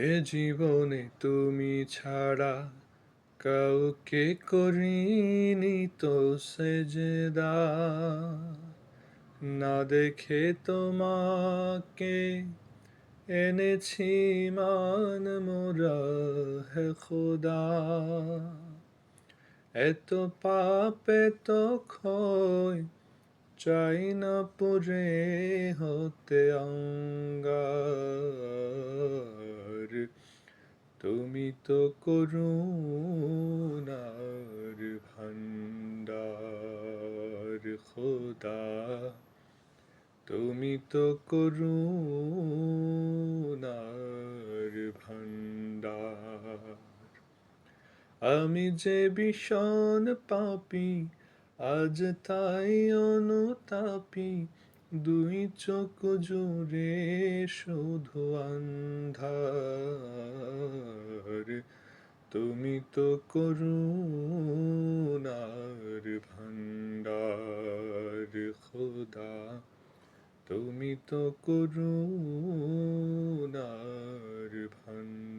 এ জীবনে তুমি ছাড়া কাউকে করিনি তো সেজদা, না দেখে তোমাকে এনেছি মান মোরা হে খুদা। এত পাপ এত ক্ষয় চাই না পুরে হতে অঙ্গার, তুমি তো করুণার ভান্ডার খোদা, তুমি তো করুণার ভান্ডার। আমি যে ভীষণ পাপী, আজ তাই অনুতাপী, দুই চোখ জুড়ে শুধু আন্ধার, তুমি তো করুণার ভান্ডার খোদা, তুমি তো করুণার ভান্ডার।